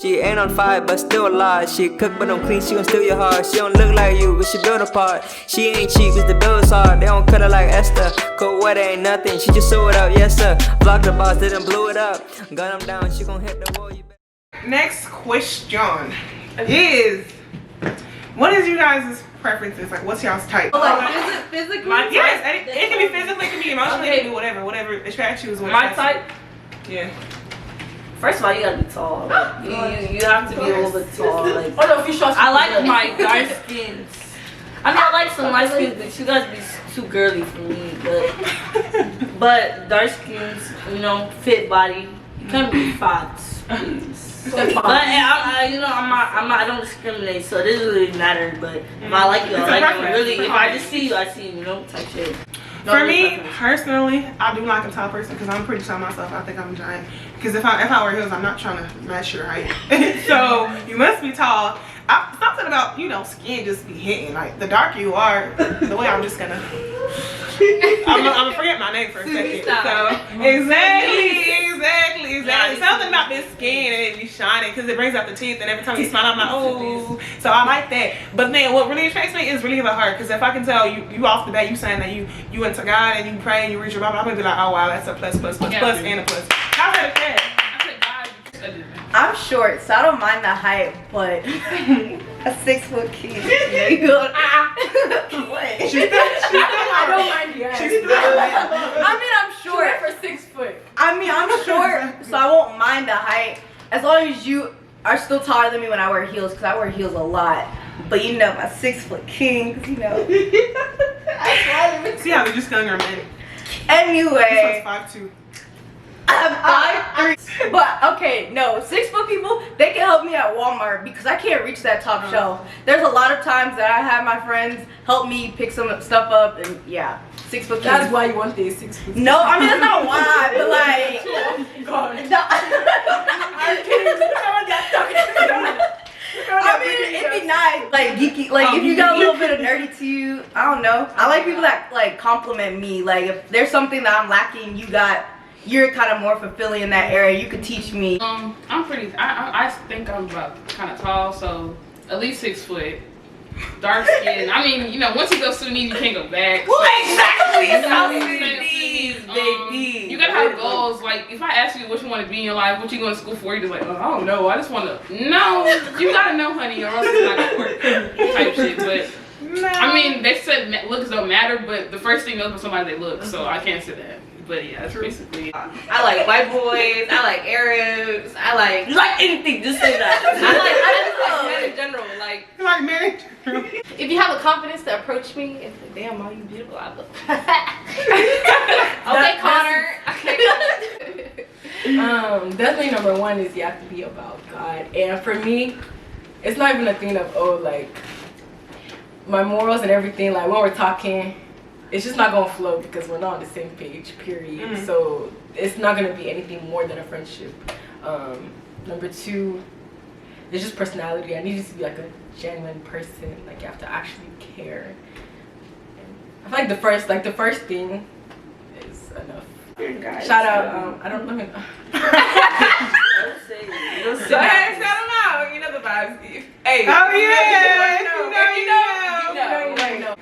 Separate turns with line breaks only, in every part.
She ain't on fire, but still alive. She cook, but don't clean, she gon' steal your heart. She don't look like you, but she built apart. She ain't cheap, cause the bill is hard. They don't cut her like Esther. Cold weather ain't nothing, she just sew it up, yes sir. Block the boss, didn't blow it up. Gun them down, she gon' hit the wall.
Next question is, what is you guys' preferences? Like, what's y'all's type?
Like, physically?
Yes, it can be physically, it can be emotionally, it can be whatever attracts you is what
My type?
Yeah.
First of all, you gotta be tall. Like, you have to be a little bit tall. Like,
Oh no, if you show
I like my dark skins. I mean, I like some light skins, but you guys be too girly for me. But dark skins, you know, fit body. You can't be fat, please. But I don't discriminate, so it doesn't really matter. But if I like you, I like you. Really, if I just see you, I see you. You know, type shit.
For me personally, I do like a tall person because I'm pretty tall myself. I think I'm a giant. Because if I wear heels, I'm not trying to match your height. So you must be tall. Something about, you know, skin just be hitting. Like the darker you are, the way I'm just gonna. I'm gonna forget my name for a second. So exactly. Something about this skin and it be shining because it brings out the teeth, and every time you smile, I'm like, oh. So I like that. But then what really attracts me is really the heart. Because if I can tell you off the bat, you saying that you into God and you pray and you read your Bible, I'm gonna be like, oh wow, that's a plus and a plus. How's that fair?
I'm short, so I don't mind the height, but a 6 foot kid. What? I don't mind the height. I mean, I'm short for 6 foot. I mean, I'm short, so I won't mind the height as long as you are still taller than me when I wear heels, because I wear heels a lot. But you know, my 6 foot kings, you know.
See how we just younger men.
Anyway.
This one's 5'2".
I'm 5'3", but okay, no, 6 foot people, they can help me at Walmart because I can't reach that top shelf. There's a lot of times that I have my friends help me pick some stuff up, and yeah, 6 foot.
That's why you want these 6 foot.
No, I mean that's not why, but like,
God.
No. I'm kidding. I mean, it'd be nice, like geeky, like if you got a little bit of nerdy to you. I don't know. I like people that like compliment me. Like if there's something that I'm lacking, you're kind of more fulfilling in that area. You could teach me.
I'm pretty. I think I'm about kind of tall, so at least 6 foot. Dark skin. I mean, you know, once you go Sudanese, you can't go back.
Well, exactly.
South Sudanese, baby. You gotta have goals. Like, if I ask you what you want to be in your life, what you going to school for, you're just like, oh, I don't know. I just want to. No, you gotta know, honey, or else it's not gonna work. Type shit. But I mean, they said looks don't matter, but the first thing goes for somebody they look, so I can't say that. But yeah, that's basically.
I like white boys. I like Arabs. I like anything. Just say that. I like men in general. Like
men.
If you have the confidence to approach me, and say, damn, are you beautiful? I look. Okay, Connor. Okay.
Definitely number one is you have to be about God, and for me, it's not even a thing of like my morals and everything. Like when we're talking, it's just not gonna flow because we're not on the same page, period. So it's not gonna be anything more than a friendship. Number two, there's just personality. I need you to be like a genuine person. Like you have to actually care. I feel like the first thing is enough. Shout out, I don't know.
Go ahead, shout them out. You know the vibes. Hey. Oh yeah.
You know.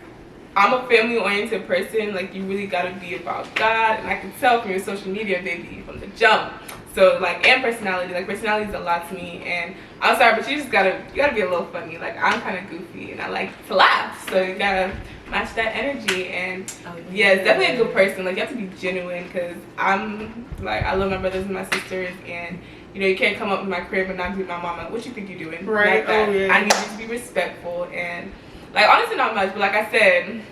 I'm a family-oriented person. Like, you really gotta be about God, and I can tell from your social media, baby, from the jump. So, like, and personality. Like, personality is a lot to me, and I'm sorry, but you gotta be a little funny. Like, I'm kind of goofy, and I like to laugh, so you gotta match that energy. And yeah, it's definitely a good person. Like, you have to be genuine, because I'm like, I love my brothers and my sisters, and you know, you can't come up in my crib and not greet my mama. What you think you're doing?
Right.
Like that.
Oh, yeah.
I need you to be respectful, and like, honestly, not much, but like I said,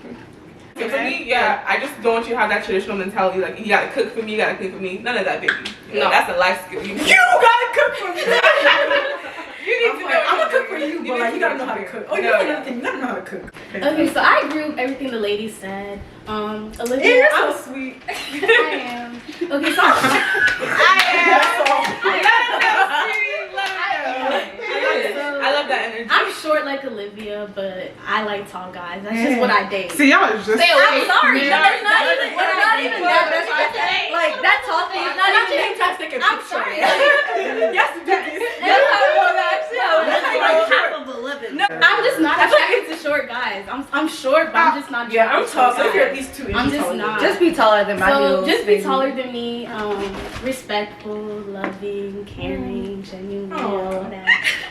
so for me, yeah, I just don't want you to have that traditional mentality. Like, you gotta cook for me, you gotta clean for me. None of that, baby. You know, that's a life skill. You gotta cook for me. You need to know.
I'm gonna cook for you, but like, you gotta know how to cook. Oh, you gotta know how to cook.
Okay, so I agree with everything the lady said. Olivia,
you're so sweet.
I am. Okay, so
I love that
energy.
I'm short like Olivia, but I like tall guys. That's just what I date.
See, y'all is just.
I'm sorry.
Yeah.
That's not even that. Like that tall thing. It's not even. I'm sorry.
Yes,
That's how it was actually.
Like half of 11.
No,
I'm just not attracted to short guys. I'm short, but I'm just not attracted
Yeah, I'm
to
tall,
short
so if you're at
guys.
least 2
I'm
inches
just
taller.
not.
Just be taller than my
So
heels.
just be
baby.
taller than me, respectful, loving, caring, genuine, all that.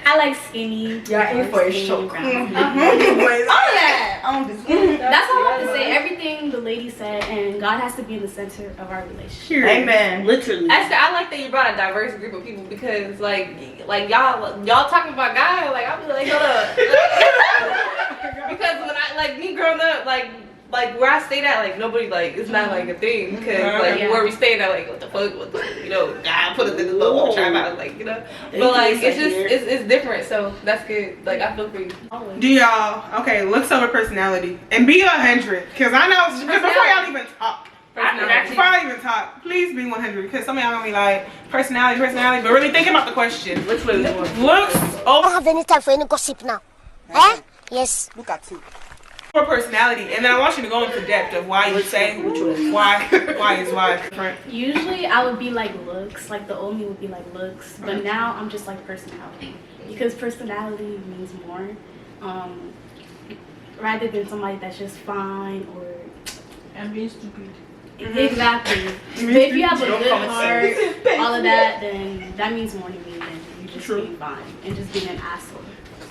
I like skinny.
Yeah, I aim for a
skinny,
choke.
brown.
Oh yeah.
That's all I have to say. Everything the lady said, and God has to be in the center of our relationship.
Amen.
Literally.
Actually, I like that you brought a diverse group of people because, like y'all talking about guys, like I'll be like, hold up, because when I like me growing up, like where I stayed at, like nobody like it's not like a thing because like
Yeah.
where we stayed at, like what the fuck, God put us in the low trap out, like but like it's just it's different, so that's good. Like I feel for you.
Do y'all looks over personality and be 100? Because I know because before y'all even talk. Before I even talk, please be 100 because some of y'all gonna be like personality, but really think about the question.
Which way we going?
Looks
I
over
don't have any time for any gossip now. Eh? Yes.
Look at you. For personality, and then I want you to go into depth of why you say why is different.
Usually I would be like looks, like the old me would be like looks, but now I'm just like personality because personality means more, rather than somebody that's just fine or.
And being stupid.
Exactly. But if you have a good heart, all of that, then that means more to me than you just being fine and just being an asshole.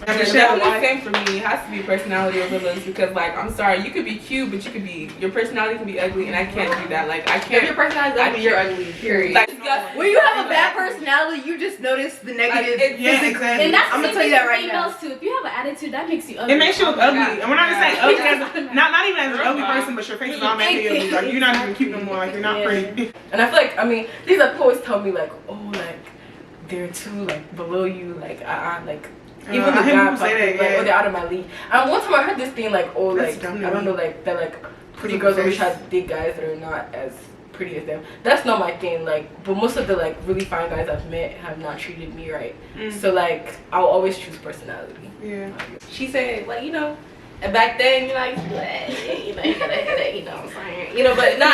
I mean, definitely same for me. It has to be personality over looks because, like, I'm sorry, you could be cute, but your personality can be ugly, and I can't do that. Like, I can't. If your personality is ugly, you're ugly. Period. Like,
When you have a bad personality, you just notice the negative physically.
And that's
I'm
the
gonna tell you that right now.
females too. If you have an attitude, that makes you ugly.
It makes you look ugly, and we're not just saying ugly
Yeah.
as not even as an ugly person, but your face is all messy ugly. Like you're not even cute no more. Like you're not pretty.
And I feel like, I mean, these are people always tell me like, oh, like they're too like below you, like like. Even the
I hear
guys
people say
like,
that, yeah.
oh, they're out of my league. And one time I heard this thing like, oh,
That's
like
dumb to
I don't
me.
know, like that like pretty
Put
girls
your
always
face.
try to date guys that are not as pretty as them. That's not my thing. Like, but most of the like really fine guys I've met have not treated me right. So like, I'll always choose personality.
Yeah.
she said, like, and back then, you gotta hit it, you know what I'm saying? But now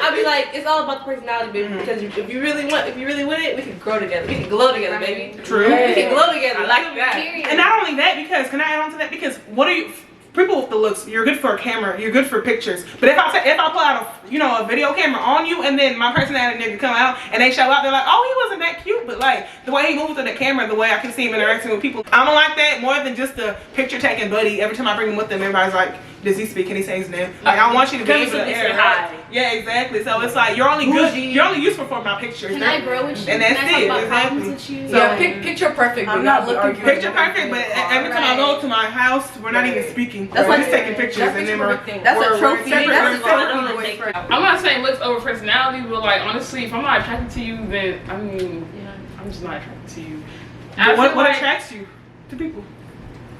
I'll be like, it's all about the personality, baby, because if you really want it, we can grow together. We can glow together, baby.
True.
We can glow together. I like that.
And not only that, because can I add on to that? Because what are you? People with the looks, you're good for a camera, you're good for pictures. But if I pull out a video camera on you, and then my personality nigga come out and they show out, they're like, oh, he wasn't that cute, but like the way he moves to the camera, the way I can see him interacting with people, I don't like that more than just the picture taking buddy. Every time I bring him with them, everybody's like, does he speak? Can he say his name? Like I want you to be able to interact. Yeah, exactly. So it's like you're only good. You're only useful for my pictures.
Can I grow with you?
And that's
Can I
it.
talk about
Exactly.
problems with you?
So-
Yeah, picture perfect.
I'm not looking for
Picture perfect, but every time I go to my house, we're not even speaking.
That's
we're
like
just taking pictures,
That's
and then
picture
we're
perfect thing.
That's
we're
a trophy.
separate.
That's a
We're
trophy away from.
I'm not saying looks over personality, but like honestly, if I'm not attracted to you, then I mean, I'm just not attracted to you. And I
What
feel like-
attracts you to people?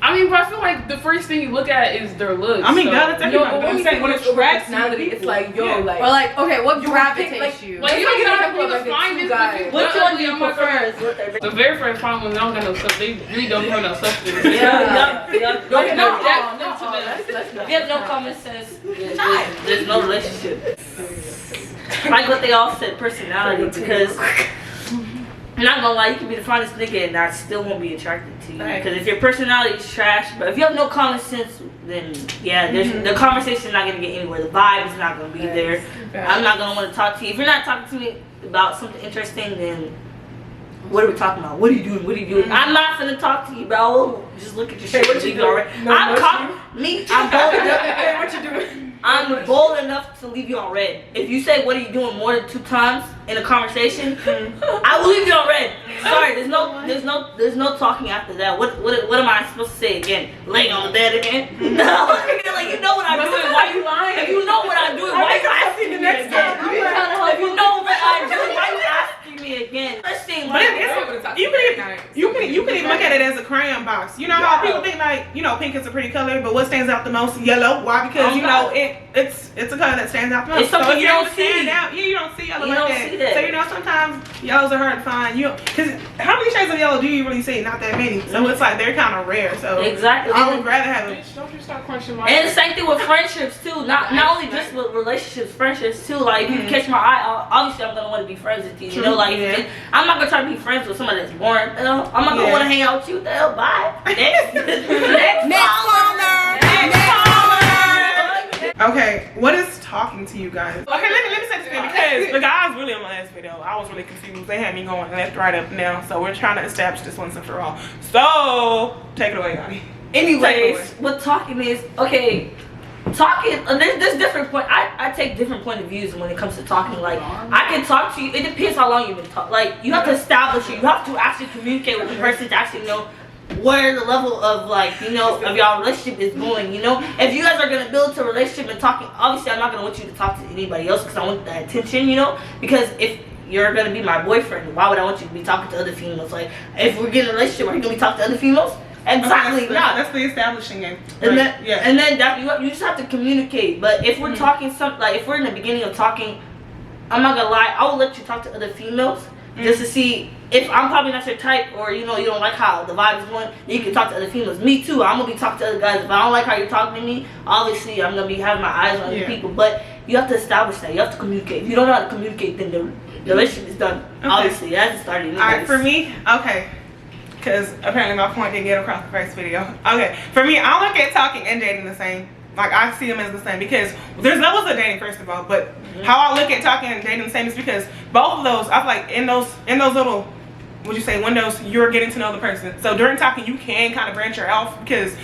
I mean, but I feel like the first thing you look at is their looks.
I mean,
so.
God, it's
No,
everybody.
but when
I'm
we
saying
say
what
looks over
attracts you to
personality, it's
people.
like, yo,
Yeah.
like.
Or like, okay, what
You
gravitates
pick,
you?
Like, you
Like,
don't
example
get
of,
the
like, the
finest
two guys.
looking-
Which one do you prefer?
The very first time when they don't got no stuff, they really don't have no substance.
Yeah.
Don't get no depth
no,
into them.
If you have no common sense, there's no relationship. Like what they all said, personality, because I'm not gonna lie, you can be the finest nigga and I still won't be attracted to you. Because if your personality is trash, but if you have no common sense, then yeah, the conversation is not gonna get anywhere. The vibe is not gonna be there. I'm not gonna want to talk to you. If you're not talking to me about something interesting, then what are we talking about? What are you doing? What are you doing? I'm not gonna talk to you, bro. Just look at your shit and leave it already. I'm bold enough.
What you doing?
I'm bold enough to leave you on red. If you say what are you doing more than 2 times in a conversation, I will leave you on red. Sorry, there's no talking after that. What am I supposed to say again? Laying on the bed again? No, like you know what I'm doing. Why you lying? If you know what I'm doing, why you asking me again? If you know what I'm doing, why you asking me again? First thing,
But you can even look at it as a crayon box. You know how people think like pink is a pretty color, but what stands out the most? Yellow. Why? Because it's a color that stands out the most.
It's something
so
you don't see.
Stand out, yeah, you don't see yellow
You
like
don't
that.
see that.
So you know sometimes yellows are hard to find. Because how many shades of yellow do you really see? Not that many. So it's like they're kind of rare. So
Exactly.
I would rather have it.
Bitch, don't you start crunching my
And the same thing with friendships too. Not only just with relationships, friendships too. Like if you catch my eye, obviously I'm gonna want to be friends with you. You know, like I'm not gonna try to be friends with somebody that's boring. I'm not gonna want to hang out with you. The hell, bye. Next.
Okay, what is talking to you guys? Okay, let me say this thing because the guys really on my last video, I was really confused. They had me going left, right, up, and down. So we're trying to establish this once and for all. So take it away, Yanni.
Anyways, what talking is, okay, talking, there's different point, I take different point of views when it comes to talking. Like, I can talk to you, it depends how long you've been talking. Like, you have to establish it, you have to actually communicate with the person to actually know where the level of, like, you know, of y'all relationship is going, you know. If you guys are going to build a relationship and talking, obviously I'm not going to want you to talk to anybody else because I want that attention, you know, because if you're going to be my boyfriend, why would I want you to be talking to other females? Like, if we're getting a relationship, are you going to be talking to other females? Exactly,
that's the establishing game.
And
right.
then that you just have to communicate. But if we're talking like if we're in the beginning of talking, I'm not gonna lie, I will let you talk to other females just to see if I'm probably not your type, or you know you don't like how the vibe is going. You can talk to other females. Me too. I'm gonna be talking to other guys. If I don't like how you're talking to me, obviously I'm gonna be having my eyes on other people. But you have to establish that. You have to communicate. If you don't know how to communicate, then the relationship is done. Okay. Obviously, it hasn't started. Anyways.
All right, for me, okay. Because apparently my point didn't get across the first video. Okay, for me, I look at talking and dating the same. Like, I see them as the same because there's levels of dating, first of all. But how I look at talking and dating the same is because both of those, I feel like in those little, would you say, windows, you're getting to know the person. So during talking, you can kind of branch your out because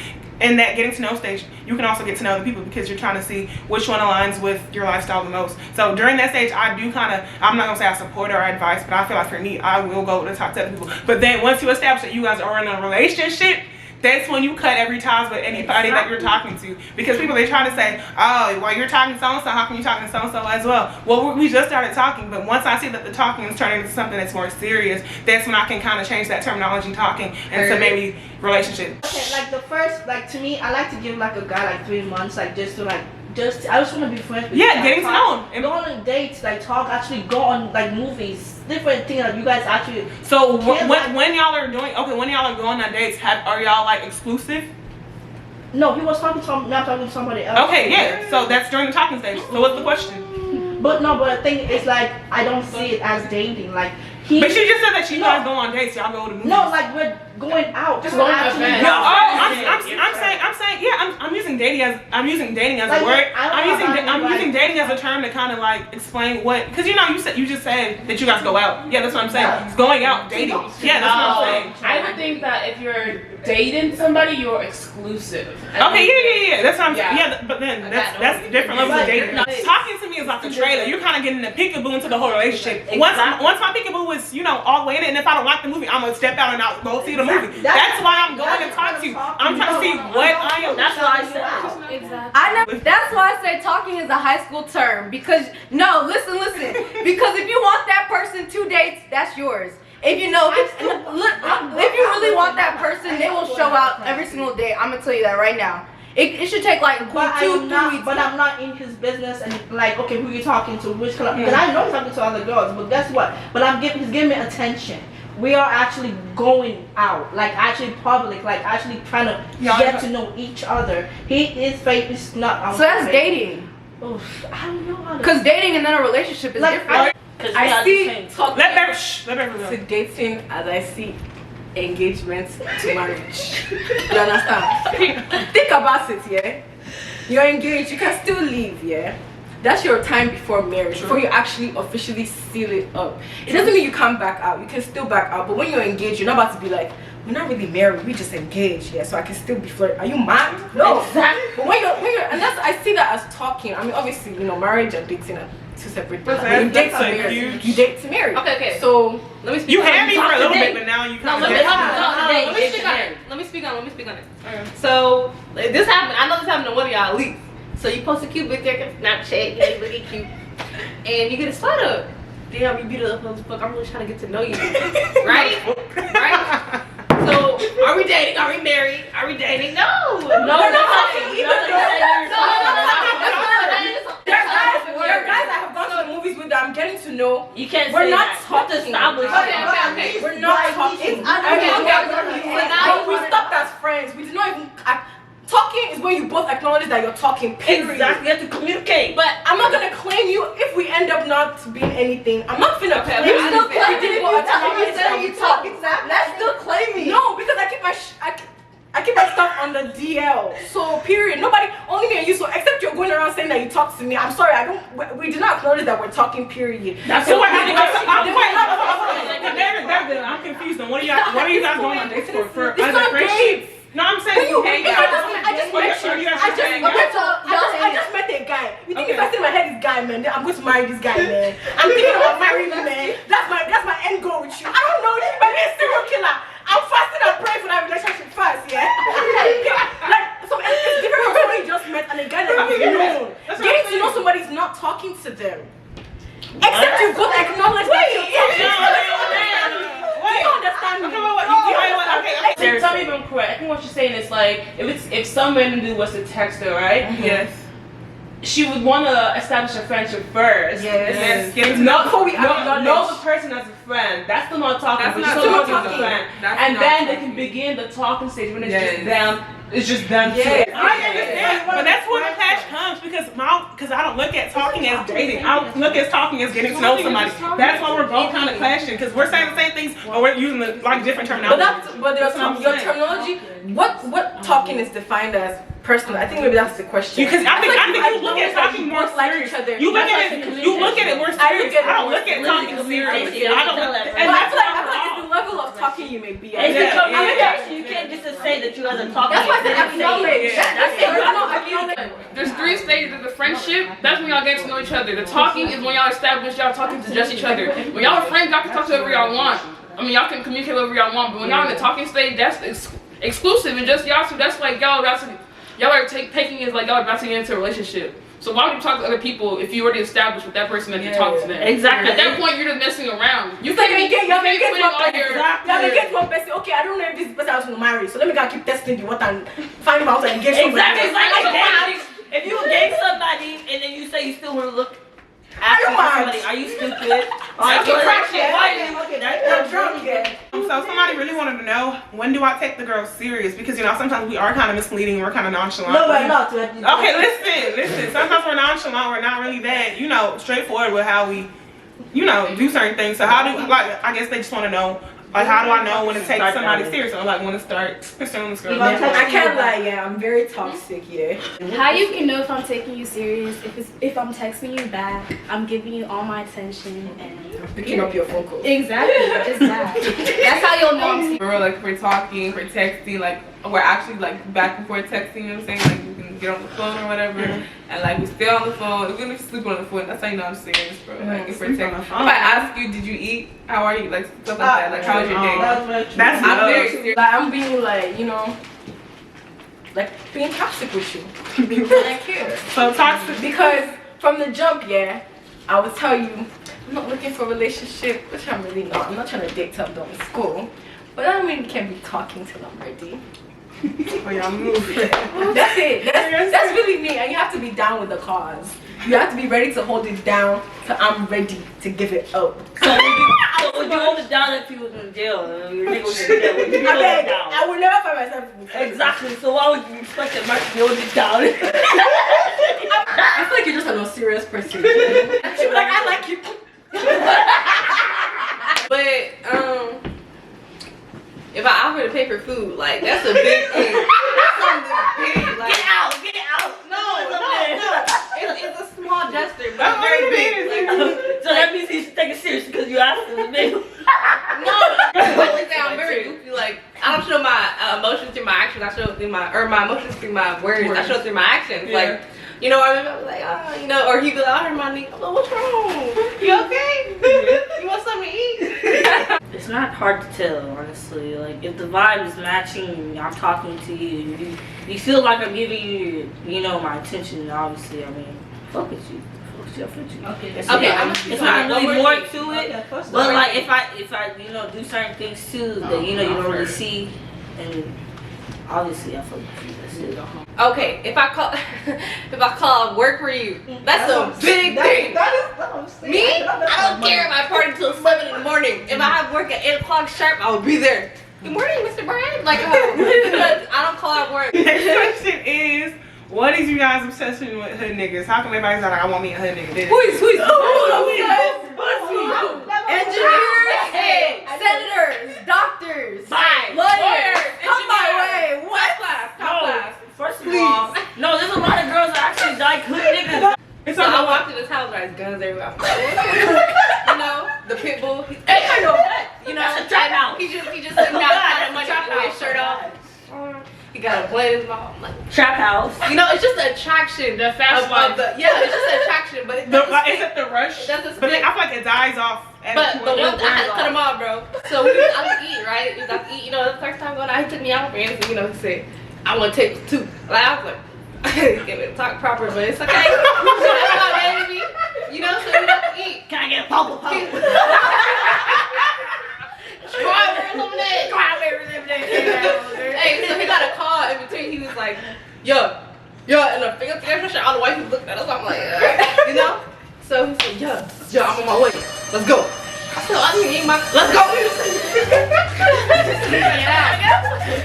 in that getting to know stage, you can also get to know the people because you're trying to see which one aligns with your lifestyle the most. So during that stage, I do kind of, I'm not gonna say I support or advice, but I feel like for me, I will go to talk to other people. But then once you establish that you guys are in a relationship, that's when you cut every ties with anybody that you're talking to. Because people, they try to say, oh, well, you're talking to so-and-so, how come you talking to so-and-so as well? Well, we just started talking, but once I see that the talking is turning into something that's more serious, that's when I can kind of change that terminology talking into maybe relationship.
Okay, like the first, like to me, I like to give like a guy like 3 months, like just to like, I just want to be friends with you.
Yeah, getting to know him.
Go on dates, like talk, actually go on like movies, different things that you guys actually.
So when y'all are doing, when y'all are going on dates, are y'all like exclusive?
No, he was talking to not talking to somebody else.
Okay, yeah. So that's during the talking stage. So what's the question?
But no, but the thing is like I don't see it as dating. Like he.
But she just said that you guys go on dates. Y'all go to movies.
No, like we're going out. Just going out.
I'm saying, yeah. I'm using dating as like, a word. I'm using dating as a term to kind of like explain what, because you know you just said that you guys go out. Yeah, that's what I'm saying. Yeah. It's going out, dating. Yeah, that's what I'm saying.
I would think that if you're dating somebody, you're exclusive.
Okay, yeah. That's what I'm saying. Yeah, but then that's different levels of dating. Talking to me is like a trailer. You're kind of getting the peekaboo into the whole relationship. Once my peekaboo is, you know, all the way in it, and if I don't like the movie, I'm gonna step out and I'll go see the movie. That's why I'm going and talk to you. I'm trying to see what I am.
That's why I said.
Exactly.
I know. That's why I say talking is a high school term because listen. Because if you want that person 2 dates, that's yours. If you know, if you really want that person, they will show out every single day. I'm gonna tell you that right now. It should take like 2 weeks. But I'm not in his business and like, okay, who you talking to, which club? Because I know he's talking to other girls, but guess what? But he's giving me attention. We are actually going out, like actually public, like actually trying to get to know each other. His faith is not. So that's dating. Oh, I don't know how to. Because dating and then a relationship is like, different.
I see talking
let
to dating as I see engagement to marriage. You understand? Think about it, yeah? You're engaged, you can still leave, yeah? That's your time before marriage, before you actually officially seal it up. It doesn't mean you can't back out, you can still back out, but when you're engaged, you're not about to be like, we're not really married, we just engaged, yeah, so I can still be flirting. Are you mad? No. Exactly. But when you're, and that's, I see that as talking. I mean, obviously, you know, marriage and dating are 2 separate things. You date to marry. You date to marry.
Okay.
So let me speak.
You had me for a little bit, but now you kind of.
Let me speak on it. So this happened. I know this happened to one of y'all at least. So you post a cute picture on Snapchat, you look really cute, and you get a slut up. Damn, you beautiful as fuck. I'm really trying to get to know you, right? Right. So are we dating? Are we married? Are we dating? No.
I'm getting to know.
You can't
We're
say
not
that.
talking.
Establish.
Okay.
We're not talking. We stopped as friends. We did not even. Talking is when you both acknowledge that you're talking. Period.
Exactly. You have to communicate.
But I'm not gonna claim you if we end up not being anything. I'm not finna claim you.
Still claiming
That's
still claiming.
No, because I keep my I keep my stuff on the DL. So period. Nobody, only me and you. So except you're going around saying that you talk to me. I'm sorry. I don't. We do not acknowledge that we're talking. Period.
I'm confused. On what are you guys going on dates for?
It's not dates.
No, I'm saying
I just met a guy. You think if I say in my head is guy, man, then I'm going to marry this guy, man. I'm thinking about marrying you, man. That's my end goal with you. I don't know. You might be a serial killer. I'm fasting and praying for that relationship first, yeah. Like so, it's different from somebody you just met and a guy that you've known. Getting to know somebody is not talking to them. Except you both acknowledge that you're talking. Do you understand me?
Tell me if I'm correct. I think what you're saying is like if some random dude was to text her, right?
Yes.
She would want to establish a friendship first.
Yes.
Know the person as a friend. That's still not talking.
That's
but
not
still
talking.
as a friend.
That's
And
not
then they
talking.
can begin the talking stage when it's
Yes.
just them. It's just them two.
I understand, but that's where the clash comes because I don't look at talking as dating. I look at talking as getting to know somebody. That's why we're both kind of clashing because we're saying the same things, or we're using different terminology.
But your terminology. What talking is defined as personal? I think maybe that's the question.
Because I think you look at talking more serious. You look at it more serious. I don't look at talking serious. I don't look at.
But I feel like it's the level of talking you may be at.
It's the communication. You can't just say that you guys are talking.
That's why I said acknowledge.
There's 3 stages of the friendship. That's when y'all get to know each other. The talking is when y'all establish y'all talking to just each other. When y'all are friends, y'all can talk to whoever y'all want. I mean, y'all can communicate whoever y'all want. But when y'all in the talking stage, that's exclusive and just y'all. So that's like y'all are taking it as like y'all about to get into a relationship. So why would you talk to other people if you already established with that person that you're talking to them?
Exactly.
At that point, you're just messing around.
You can't get one person. Okay, I don't know if this person I was gonna marry, so let me go keep testing you what and find out and engage somebody.
Exactly. If you engage somebody and then you say you still want to look after somebody, are you stupid?
So somebody really wanted to know, when do I take the girl serious? Because sometimes we are kind of misleading, we're kind of nonchalant.
No, we're not.
Okay, listen. Sometimes we're nonchalant, we're not really that, straightforward with how we, do certain things. So how do, I guess they just want to know, how do I know when to take somebody serious or when to start pursuing this girl?
I can't lie, I'm very toxic,
How you can know if I'm taking you serious if I'm texting you back, I'm giving you all my attention and
picking up your phone call.
Exactly, just that. That's how you'll know I'm serious.
We're like, we're talking, we're texting, like we're actually like back and forth texting, you know what I'm saying? Like we can get on the phone or whatever, and like we stay on the phone, even if we sleep on the phone, that's how you know I'm serious, bro. Like if we're texting. If I ask you, did you eat? How are you? Like stuff like that. Like how was your day?
That's
I'm very serious.
Like I'm being like, like being toxic with you. Like here.
So toxic.
Because from the jump, I would tell you, I'm not looking for a relationship, which I'm really not. I'm not trying to date till I'm done with school. But I mean, can't be talking till I'm ready.
Oh, y'all move.
That's it. That's really me. And you have to be down with the cause. You have to be ready to hold it down till I'm ready to give it up.
So would you hold it down if you was in jail? Your nigga was in jail. Would you hold it down?
I would never find myself in jail.
Exactly. So why would you expect that Mark to hold it down?
I feel like you're just a serious person. She'd be like, I like you.
But if I offer to pay for food, like that's a big thing. That's something big. Like,
Get out!
No. It's a small gesture, but it's very big.
So that means he should take it serious because you asked him to make
No, I'm very goofy. Like I don't show my emotions through my actions. I show it through my emotions through my words. I show it through my actions.
Yeah.
Like. I mean, I was like, or he'd be like, I heard my nigga. I'm like, what's wrong? You okay? You want something to eat?
It's not hard to tell, honestly. Like, if the vibe is matching, I'm talking to you, you feel like I'm giving you, my attention, obviously, I mean, fuck with you. Okay. It's not really more to it, but like, if I do certain things too that, you don't really see, and Obviously, I fuck with you. That's it.
Okay, if I call work for you, that's a big thing.
That is what I'm saying.
Me, I don't care if I party till 7 in the morning. If I have work at 8 o'clock sharp, I will be there. Good morning, Mr. Brian. Like, I don't call out work.
Next question is, what is you guys' obsession with hood niggas? How come everybody's like, I want me a hood nigga?
Who is? Engineers, senators, doctors, lawyers. Come my way. What? Top class.
First of all, no, there's a lot of girls that actually like hood niggas.
So I walked in this house, there's guns everywhere. You know, the pit bull. You know,
That's a trap house.
He just sitting down, money with his shirt off. He got a blade in his mouth. I'm like,
Trap house.
you know, it's just the attraction.
The fast life.
Yeah, it's just the attraction, but it
Is
doesn't
it the rush?
It doesn't
But then
stick.
I feel like it dies off.
But the one I had to cut him off, bro. So we was out to eat, right? We was out to eat. You know, the first time going out, he took me out for anything. You know, he said, "I want to take 2." Like, I was like, "Give it talk proper, but it's okay." That's my baby. You know, so we got to eat.
Can I get a bubble pop?
Strawberry lemonade. Hey, so he got a call in between. He was like, "Yo," and the finger pressure. All the white people looked at us. I'm like, you know. So he said, "Yo, I'm on my way. Let's go." I said, "I didn't eat my. Let's go."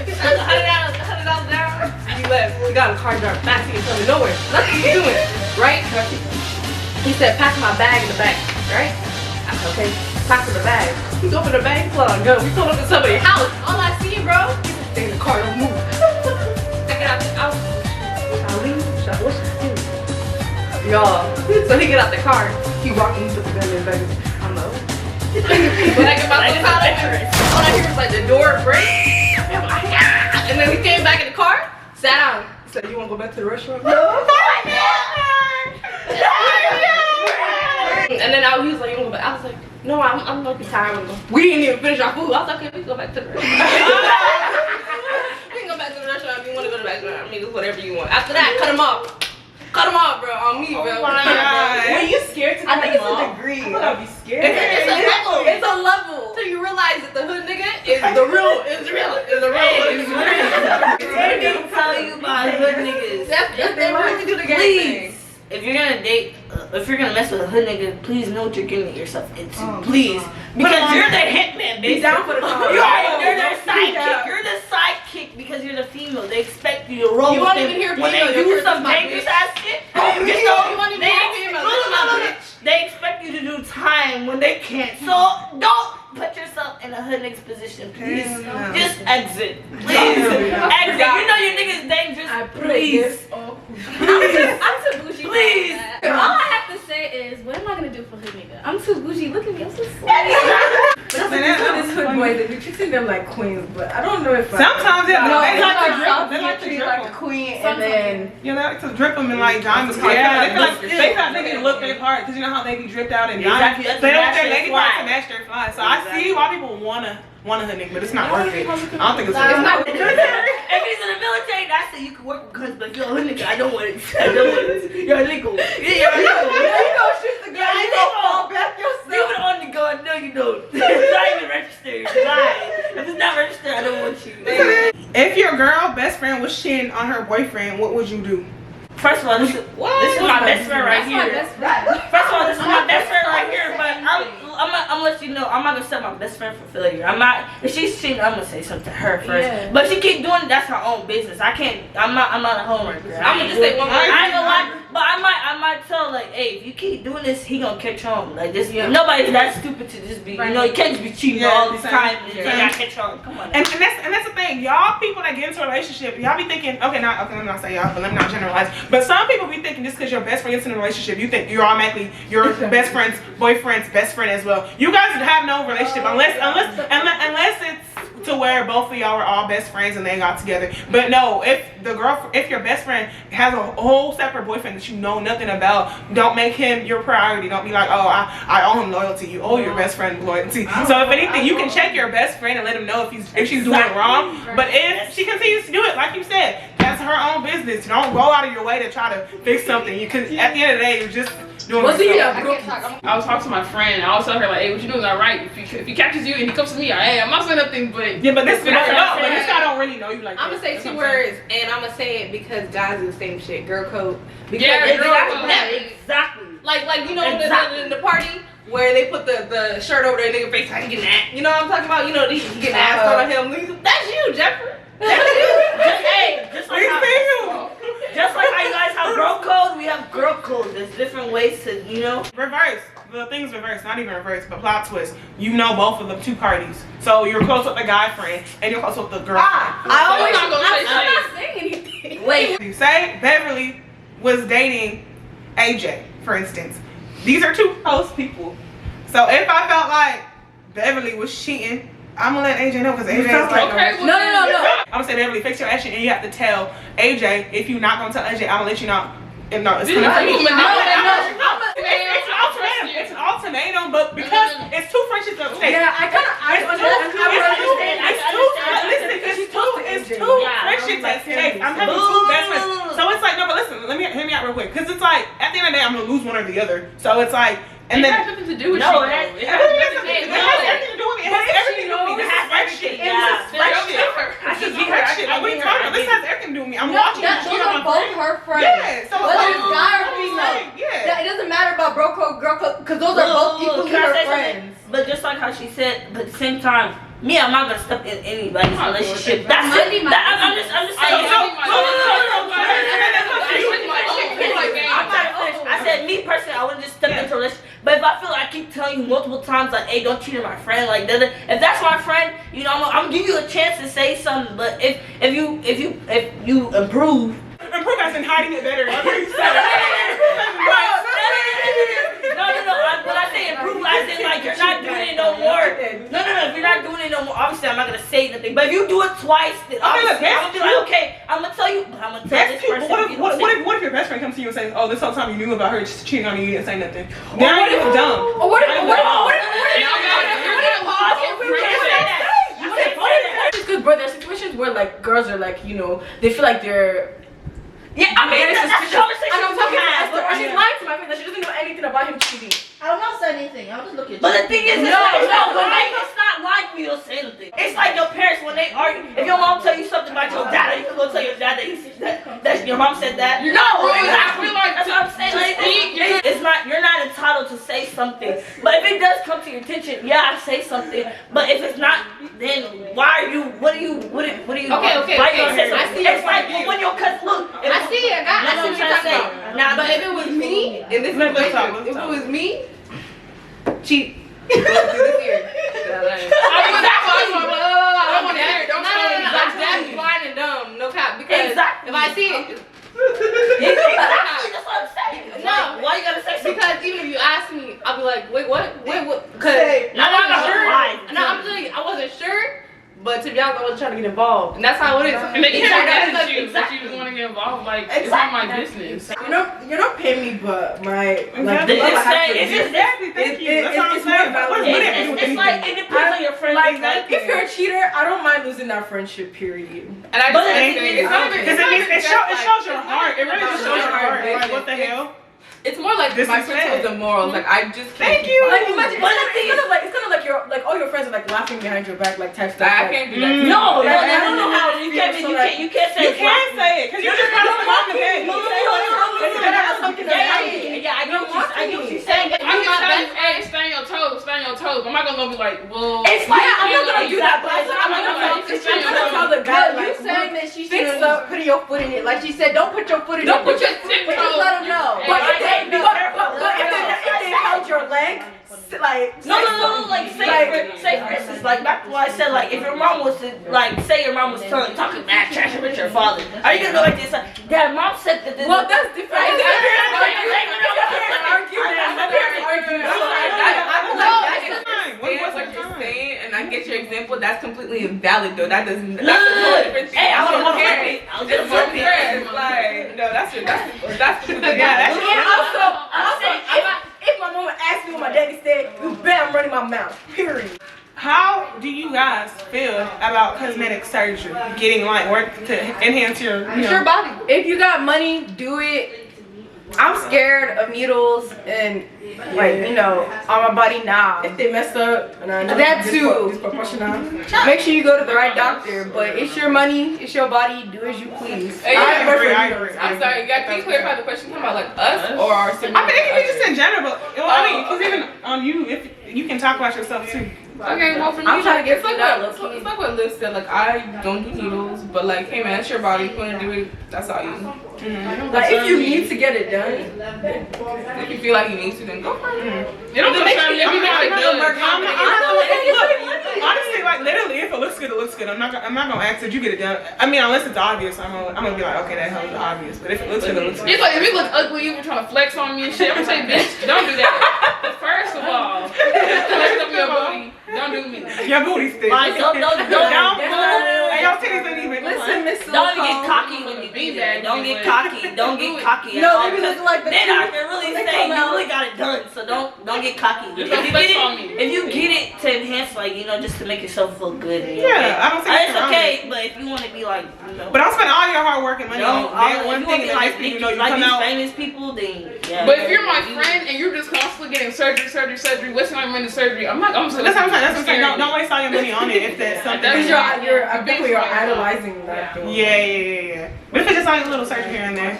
He said, $100 down. We left. We got in the car, drive fast. He didn't tell me nowhere. Nothing you doing, right? He said, "Pack my bag in the back," right? I said, "Okay." Pack in the bag. He opened the bag, pull out a gun. We pulled up to somebody's house. All I see, bro, stay in the car, don't move. I get out the house. Should I leave? What should I do? Y'all. So he get out the car. He walking, he put the gun in his bag. I'm like, when I get my foot out of it, all I hear is like the door break. And then he came back in the car, sat down. He said, "You want to go back to the restaurant?" No. And then he was like, "You want to go back?" I was like, "No, I'm gonna be tired." We didn't even finish our food. I was like, "Okay, we can go back to the restaurant." We can go back to the restaurant if you want to go to the restaurant. I mean, it's whatever you want. After that, cut him off. Cut him off, bro. On me, bro.
Oh my God.
Were you scared to
I think it's
a
a
degree.
I thought
I'd be scared.
It's a level. It's a level. So you realize that the hood nigga is the real. Is real. Is the real. Is real.
Let me tell you about hood niggas.
They really do the game thing.
Please, if you're gonna date, if you're gonna mess with a hood nigga, please know what you're getting yourself into. Please, because you're the hitman, bitch.
Be down for the cause.
You're the sidekick. You're the sidekick because you're the female. They expect you to roll
You
with
won't
them
even hear
when they
female,
do
your
some
person's my
dangerous
bitch.
ass shit.
You won't even hear female. That's my bitch.
They expect you to do time when they can't. So don't put yourself in a hood nigga's position, please.
No.
Just exit, please. Exit. You know your nigga's dangerous. Please.
I'm too bougie.
Please.
All I have to say is, what am I gonna do for hood nigga? I'm too bougie. Look at me, I'm so sweet.
This hood boy, they be treating them like queens, but I don't know if
Sometimes they
No,
they
it's
like to
like
drip. They like to
treat
drip
like a
them.
queen, and then
You know, they like to drip them in like diamonds.
Yeah,
They feel like they feel like they can look their part because you know how they be dripped out in
Exactly,
diamonds.
that's
They don't want
match
their
their
lady parts to
fly.
match their fly. So I see why people wanna hood nigga, but it's not worth it. I don't think it's worth
It's
it.
not. If he's in the military, that's it. You can work with guns, but if you're a hood nigga, I don't want it. I don't want it. You're illegal. You're illegal.
you go shoot the gun,
Yeah,
you
I
go
know.
fall back
You
yourself.
would on the gun. No, you don't. It's not even registered. Why? If it's not registered, I don't want you.
If your girl best friend was shitting on her boyfriend, what would you do?
First of all, this is my best friend right here. First of all, this is my best friend right here. But I'm gonna let you know, I'm not gonna set my best friend for failure. I'm not. If she's cheating, I'm gonna say something to her first.
Yeah.
But she keep doing it, that's her own business. I can't. I'm not a homework girl.
I'm gonna just say one more.
I ain't gonna lie, but I might tell like, hey, if you keep doing this, he gonna catch on. Like this, nobody's that stupid to just be. You know, you can't just be cheating all this time and then I catch on. Come on. Now.
And that's the thing, y'all people that get into a relationship, y'all be thinking, let me not say y'all, but let me not generalize. But some people be thinking just because your best friend gets in a relationship, you think you're automatically your best friend's boyfriend's best friend as well. You guys have no relationship unless it's to where both of y'all are all best friends and they got together. But no, if your best friend has a whole separate boyfriend that you know nothing about, don't make him your priority. Don't be like, oh, I owe him loyalty. You owe your best friend loyalty. So if anything, you can check your best friend and let him know if she's doing it wrong. But if she continues to do it, like you said, that's her own business. Don't go out of your way to try to fix something. You can, at the end of the day, you're just doing yourself.
I was talking to my friend. I always tell her like, "Hey, what you doing? All right. If he catches you and he comes to me, hey, I'm not saying nothing, but
Yeah, but this guy don't already know you like
I'm
that.
gonna say
That's
2
what I'm saying.
words, and I'm gonna say it because guys do the same shit. Girl code. Because
Yeah, girl
Exactly.
code.
Exactly.
like you know
Exactly.
the party where they put the shirt over their nigga face, how he getting that? You know what I'm talking about? You know he getting ass on him. That's you, Jeffrey.
Just like how you guys have girl code, we have girl code. There's different ways to, you know.
Reverse. The thing's reverse, not even reverse, but plot twist. You know both of the two parties. So you're close with the guy friend and you're close with the girlfriend.
I'm
not
not saying anything.
Wait.
You say Beverly was dating AJ, for instance. These are two close people. So if I felt like Beverly was cheating, I'm gonna let AJ know because AJ is like,
Okay,
No.
I'm gonna say Beverly, fix your action, and you have to tell AJ. If you're not gonna tell AJ, I'm gonna let you know. And no, it's coming from me. It's an ultimatum, but because it's two friendships at stake.
Yeah, I understand.
It's two friendships at stake. I'm having two best friends. So it's like, no, but listen, hear me out real quick. Because it's like, at the end of the day, I'm going to lose one or the other. So it's like, and
It
then.
has nothing to do with
No,
you.
it
It
has
has
It has everything to do with me. It has everything to do with me. This is friendship.
Yeah.
This is friendship. Like, what are you talking about? This has everything to do with me. I'm watching you
Those
cheat on
are
my
both
friend.
her friends.
Yeah. So
Whether
it's
it's guy or female.
Yeah.
It doesn't matter about bro code, girl code, because those are both equally
Can I
her
say
friends.
something? But just like how she said, but at the same time, me, I'm not gonna step in anybody's relationship. That's
Might
it.
be my
I'm just saying. I'm trying to finish. I said, me personally, I wouldn't just step into a relationship. But if I feel like I keep telling you multiple times, like, hey, don't cheat on my friend, like, if that's my friend, you know, I'm gonna give you a chance to say something. But if you improve.
Improve as in hiding it better.
No. When I say improve, I say like you're not doing it no more. No. If you're not doing it no more, obviously I'm not gonna say nothing. But if you do it twice, then obviously I'm gonna be like, okay, I'm gonna tell you, but I'm gonna tell
That's
this
cute.
person.
But what if your best friend comes to you and says, "Oh, this whole time you knew about her cheating on you, you didn't say nothing"? Now you're dumb.
Or what if because bro, there's situations where like girls are like, you know, they feel like they're
I mean, that's conversation.
and I'm talking to Esther, or she's lying to my face that she doesn't know anything about him cheating.
I'm not saying anything. I'm just looking at you.
But the thing is, it's not like me to say anything. It's like your parents when they argue. If your mom tell you something about your dad, you can go tell your dad that your mom said that.
No,
exactly. That's what I'm saying. Like, it's not. You're not entitled to say something. But if it does come to your attention, yeah, I say something. But if it's not, then why are you? What are you? What are you?
Okay.
Why you gonna say something?
I see your
It's like
point.
when your cousin look.
I see it. I see what you're talking about.
Now,
But if it was me, and this is if it was me, cheat. Go through this ear. I want to hear it. Don't tell me. That's blind and dumb. No cap. Because
Exactly.
if I see it,
Exactly. That's what I'm saying.
No.
Why you gotta say something?
because even if you ask me, I'll be like, wait, what? Because
No,
I'm not
no,
sure.
why?
No, I'm telling you, I wasn't sure. But to be honest, I wasn't trying to get involved, and that's how it is.
And they can't
Exactly.
get you that you just want to get involved. Like, it's not my business.
You're not paying me, but my like
Exactly.
the love I have for
It's
you-
just
Exactly. Thank you. That's what I'm
it's
saying.
more
What does money have to do with
It's like
anything?
it depends on your friend.
like if you're a cheater, I don't mind losing that friendship. Period.
And I
But
just
the
think
thing
it's
is,
not even.
Because it shows your
like-
heart. It really just shows your heart. Like, what the hell?
It's more like
This
my
is
principles
bad.
and morals. Like I just can't.
Thank you.
Like imagine,
But the thing
it's kind of like your like all your friends are like laughing behind your back, like type stuff.
I
like,
can't do that.
No,
Like, I don't
no,
know how
you
it
can't
feels, so, like,
you can't say
You can say it because you just got to mom and dad.
Yeah, I get what you're saying.
I'm just telling you, hey, stay on your toes, stay on your toes. I'm not gonna be like, well.
It's like
I'm not gonna do that, but I'm
not
gonna
gonna
tell the guy
Girl, you
like,
saying that she
fix
should
up.
putting your foot in it. Like she said, don't put your foot in
Don't
it.
put your
But
tiptoes.
just let them know.
Hey,
But
like,
if they held your leg, like
No, like say for instance, like back to what I said, like if your mom was to like say your mom was talking mad trash about your father, are you gonna go like this? Like, Dad, mom said that this.
Well, that's different.
What you're saying, and I get your example. That's completely invalid, though. That doesn't. That's a whole different thing.
Hey, I
don't
was
care.
flip it. I was
It's
gonna flip
so
it.
fair. It's like no, that's
Yeah, that's
Also, if my mama asked me what my daddy said, you bet I'm running my mouth. Period.
How do you guys feel about cosmetic surgery? Getting like work to enhance your
Your body.
If you got money, do it.
I'm scared of needles and like on my body now.
If they mess up, and I know
That too.
disproportional.
Make sure you go to the right doctor. But it's your money, it's your body. Do as you please.
Hey,
I agree.
I'm sorry, can you clarify the question? Talking about like us or our significant
I mean, it can be just
other?
in general, but I mean, because even on you, if you can talk about yourself too.
Okay, well for me,
I'm trying to get
it's like
that
what,
low-key.
it's like what Liv said. Like I don't do needles, but like, hey man, it's your body. If you want to do it, that's all you.
Like if you need to get it done,
If you feel like you need to, then go for it.
It don't concern me if you got it good.
Honestly, like literally, if it looks good, it looks good. I'm not gonna ask that you get it done. I mean, unless it's obvious, I'm gonna be like, okay, that hell is obvious. But if it looks good, it looks good.
It's like if you look ugly, you were trying to flex on me and shit. I'm gonna say, bitch, don't do that. First of all, flex up your booty. Don't do me.
Your booty stick.
Like, don't
Hey, your titties ain't even.
Listen, Miss
Don't get
Silicone.
cocky when you do that. Don't get cocky. Don't get cocky.
No, they be looking like the
Then
two-
I can really
they
say
come
you
out.
really got it done. So don't get cocky.
Just don't flex on me.
If you get it to enhance, like just to make yourself feel good. And
Yeah, I don't think
it's
that's wrong.
okay. But if you want to be like,
But don't spend all your hard work and money
don't,
on that
if
one
you
thing
want to
and
be
the next thing you know, you
like
come
these
out.
famous people, then yeah.
But if you're my friend and you're just constantly getting surgery, wasting my money surgery, I'm
That's what I'm saying. That's what I'm saying. Don't waste all your money on it if that's something.
That's
you're I think you're idolizing that thing.
Yeah. But if it's just like a little surgery here and there.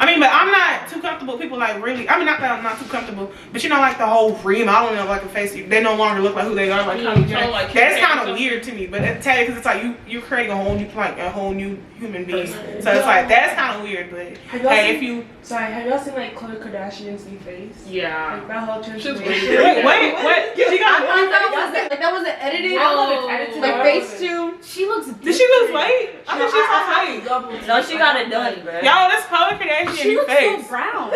I mean, but I'm not too comfortable. People like really. I mean, not that I'm not too comfortable, but like the whole remodeling of like a face. They no longer look like who they are. Like Kylie Jenner.
like
That's kind of weird to me. But it's because it's like you're creating a whole new human being. So it's like that's kind of weird. But hey, if you
Have y'all seen like Khloe Kardashian's new face?
Yeah.
Like that whole transformation.
wait, what? She got
that wasn't edited.
edited.
Like Facetune.
She looks.
Did she lose weight? I think she's lost weight.
No, she got it done, bro.
Y'all, this Khloe Kardashian
She
new
looks
face.
so brown.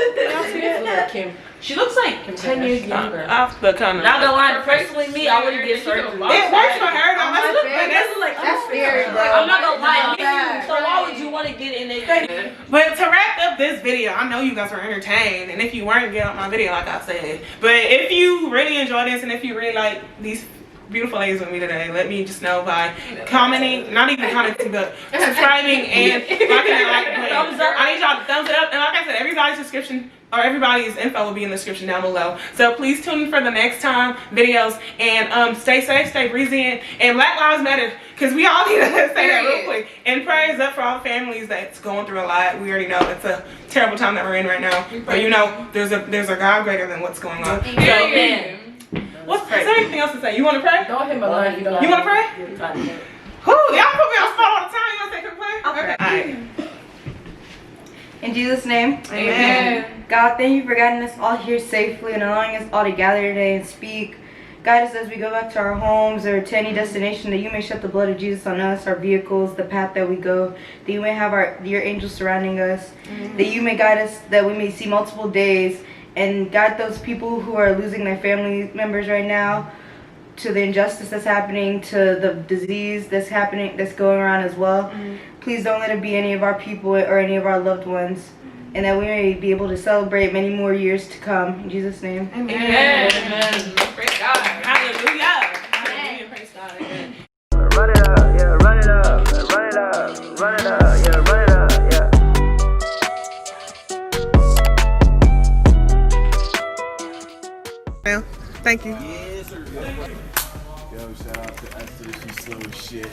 Kim.
She looks like 10 years younger.
Off the kind of.
Not gonna lie, personally, me, I wouldn't get surgery.
It works for her though.
That's scary, bro.
I'm not gonna lie,
Bad.
so why would you want to get in there?
But to wrap up this video, I know you guys were entertained, and if you weren't, get out my video like I said. But if you really enjoy this, and if you really like these beautiful ladies with me today, let me just know by commenting, not even commenting, but subscribing and liking that like button.
Thumbs up.
I need y'all to thumbs it up, and like I said, everybody's info will be in the description down below. So please tune in for the next time videos, and stay safe, stay resilient, and Black Lives Matter, because we all need to say that real quick. And prayers up for all families that's going through a lot. We already know it's a terrible time that we're in right now, but there's a God greater than what's going on. So,
man.
is there anything else to say? You want to pray?
Don't hit my line if you don't.
You want to pray? Whew, y'all put me on the spot all the time. You want to say quick prayer? Okay. All right.
In Jesus' name.
Amen.
God, thank you for guiding us all here safely and allowing us all to gather today and speak. Guide us as we go back to our homes or to any destination, that you may shed the blood of Jesus on us, our vehicles, the path that we go, that you may have your angels surrounding us, that you may guide us, that we may see multiple days, and guide those people who are losing their family members right now, to the injustice that's happening, to the disease that's happening, that's going around as well. Please don't let it be any of our people or any of our loved ones, and that we may be able to celebrate many more years to come. In Jesus' name.
Amen. Praise God.
Hallelujah.
Amen.
Praise God. Amen.
Run it up, yeah, run it up, run it up, run it up, yeah, run it up, yeah.
Thank you.
Yo, shout out to Esther, she's so shit.